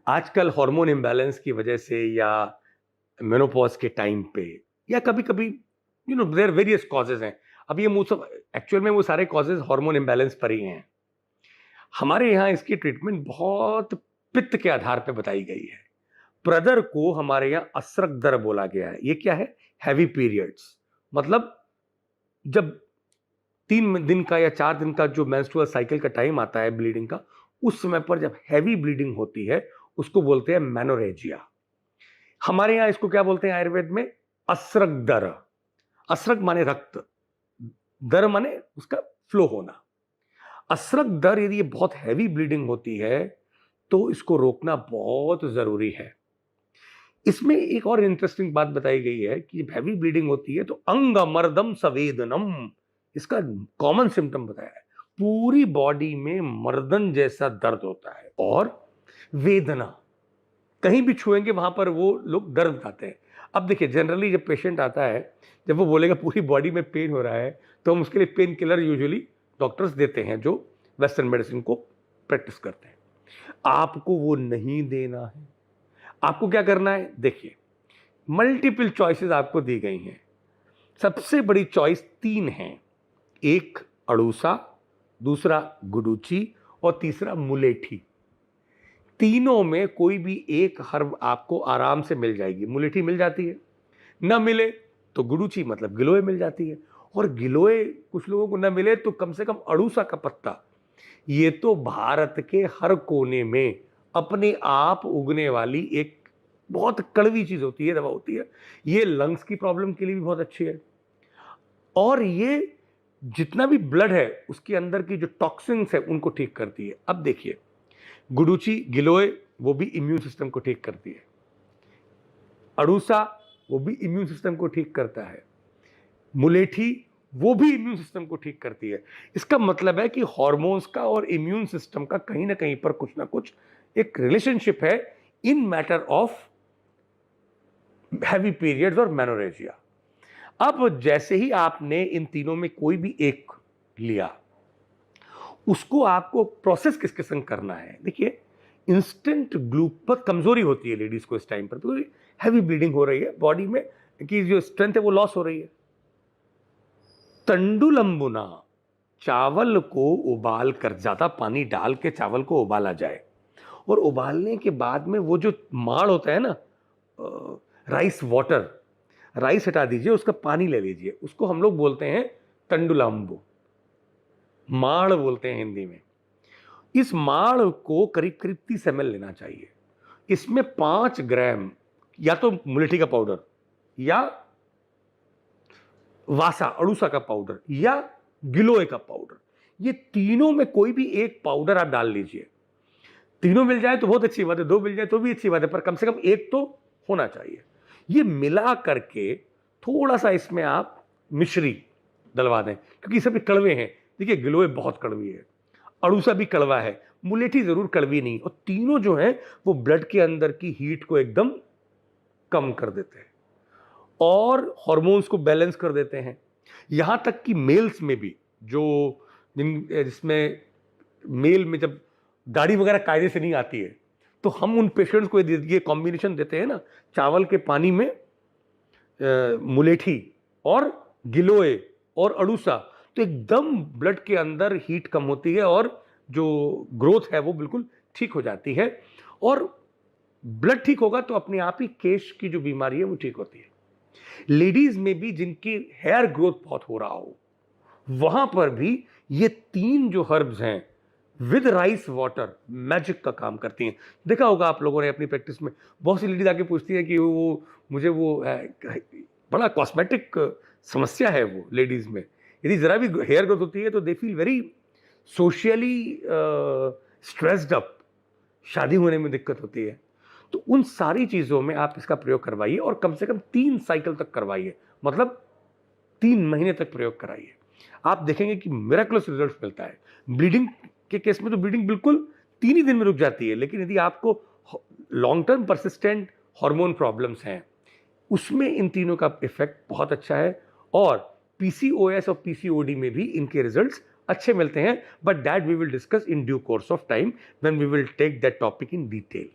आजकल hormone imbalance की वजह से या मेनोपॉज के टाइम पे या कभी-कभी देयर वेरियस कॉजेज़ हैं। अब ये मुझ सब एक्चुअल में वो सारे कॉजेज़ हार्मोन इम्बैलेंस पर ही हैं। हमारे यहाँ इसकी ट्रीटमेंट बहुत पित्त के आधार पे बताई गई है। प्रदर को हमारे यहाँ असरक दर बोला गया है। ये क्या है? Heavy periods. मतलब जब 3 दिन का या 4 दिन का जो मेंस्ट्रुअल साइकिल का टाइम आता है ब्लीडिंग का, उस समय पर जब हेवी ब्लीडिंग होती है, उसको बोलते हैं मेनोरेजिया। हमारे यहाँ इसको क्या बोलते हैं आयुर्वेद में? असरक दर। असरक माने रक्त, दर माने उसका फ्लो होना। असरक दर यदि ये बहुत हैवी ब्लीडिंग होती है तो इसको रोकना बहुत जरूरी है। इसमें एक और इंटरेस्टिंग बात बताई गई है कि जब हैवी ब्लीडिंग होती है तो अंगमर्दम संवेदनम, इसका कॉमन सिम्टम बताया है। पूरी बॉडी में मर्दन जैसा दर्द होता है और वेदना, कहीं भी छुएंगे वहां पर वो लोग दर्द बताते हैं। अब देखिए जनरली जब पेशेंट आता है, जब वो बोलेगा पूरी बॉडी में पेन हो रहा है, तो हम उसके लिए पेन किलर यूजुअली डॉक्टर्स देते हैं जो वेस्टर्न मेडिसिन को प्रैक्टिस करते हैं। आपको वो नहीं देना है। आपको क्या करना है? देखिए, मल्टीपल चॉइसेस आपको दी गई हैं। सबसे बड़ी चॉइस 3 हैं। एक अड़ूसा, दूसरा गुडुची और तीसरा मुलेठी। तीनों में कोई भी एक हर्ब आपको आराम से मिल जाएगी। मुलेठी मिल जाती है, न मिले तो गुडुची मतलब गिलोय मिल जाती है, और गिलोय कुछ लोगों को न मिले तो कम से कम अड़ूसा का पत्ता। ये तो भारत के हर कोने में अपने आप उगने वाली एक बहुत कड़वी चीज होती है, दवा होती है। ये लंग्स की प्रॉब्लम के लिए भी बहुत अच्छी है, और ये जितना भी ब्लड है उसके अंदर की जो टॉक्सिन्स है उनको ठीक करती है। अब देखिए, गुडुची गिलोय वो भी इम्यून सिस्टम को ठीक करती है, अड़ूसा वो भी इम्यून सिस्टम को ठीक करता है, मुलेठी वो भी इम्यून सिस्टम को ठीक करती है। इसका मतलब है कि हार्मोन्स का और इम्यून सिस्टम का कहीं ना कहीं पर कुछ ना कुछ एक रिलेशनशिप है इन मैटर ऑफ हैवी पीरियड्स और मेनोरेजिया। अब जैसे ही आपने इन तीनों में कोई भी एक लिया, उसको आपको प्रोसेस किसके संग करना है? देखिए, इंस्टेंट ग्लूकोज कमजोरी होती है लेडीज को इस टाइम पर, तो हैवी ब्लीडिंग हो रही है बॉडी में, कि जो स्ट्रेंथ है वो लॉस हो रही है। तंडुलंबुना, चावल को उबाल कर, ज्यादा पानी डाल के चावल को उबाला जाए, और उबालने के बाद में वो जो माड़ होता है ना, राइस वाटर, राइस हटा दीजिए, उसका पानी ले लीजिए, उसको हम लोग बोलते हैं तंडुलंबु, माड़ बोलते हैं हिंदी में। इस माड़ को करीब करीब 30 ml लेना चाहिए। इसमें 5 ग्राम या तो मुलेठी का पाउडर, या वासा अड़ूसा का पाउडर, या गिलोय का पाउडर, ये तीनों में कोई भी एक पाउडर आप डाल लीजिए। तीनों मिल जाए तो बहुत अच्छी बात है, 2 मिल जाए तो भी अच्छी बात है, पर कम से कम एक तो होना चाहिए। ये मिला करके थोड़ा सा इसमें आप मिश्री डलवा दें, क्योंकि सभी कड़वे हैं। देखिए, गिलोय बहुत कड़वी है, अड़ूसा भी कड़वा है, मुलेठी जरूर कड़वी नहीं, और तीनों जो है वो ब्लड के अंदर की हीट को एकदम कम कर देते हैं और हार्मोन्स को बैलेंस कर देते हैं। यहां तक कि मेल्स में भी, जो जिसमें मेल में जब दाढ़ी वगैरह कायदे से नहीं आती है, तो हम उन पेशेंट्स को ये कॉम्बिनेशन देते हैं ना, चावल के पानी में मुलेठी और गिलोय और अड़ूसा, तो एकदम ब्लड के अंदर हीट कम होती है और जो ग्रोथ है वो बिल्कुल ठीक हो जाती है, और ब्लड ठीक होगा तो अपने आप ही केश की जो बीमारी है वो ठीक होती है। लेडीज में भी जिनकी हेयर ग्रोथ बहुत हो रहा हो, वहां पर भी ये 3 जो हर्ब्स हैं विद राइस वाटर मैजिक का काम करती हैं। देखा होगा आप लोगों ने अपनी प्रैक्टिस में, बहुत सी लेडीज आके पूछती है कि वो मुझे वो बड़ा कॉस्मेटिक समस्या है वो लेडीज में। यदि जरा भी हेयर ग्रोथ होती है तो they feel very socially stressed up, शादी होने में दिक्कत होती है। तो उन सारी चीजों में आप इसका प्रयोग करवाइए, और कम से कम 3 साइकिल तक करवाइए, मतलब 3 महीने तक प्रयोग कराइए। आप देखेंगे कि मिरेकलस रिजल्ट मिलता है। ब्लीडिंग के केस में तो ब्लीडिंग बिल्कुल 3 ही दिन में रुक जाती है, लेकिन यदि आपको long term persistent hormone problems हैं, उसमें इन तीनों का इफेक्ट बहुत अच्छा है, और पीसीओएस और पीसीओडी में भी इनके रिजल्ट्स अच्छे मिलते हैं। But that we will discuss in due course of time when we will take that topic in detail.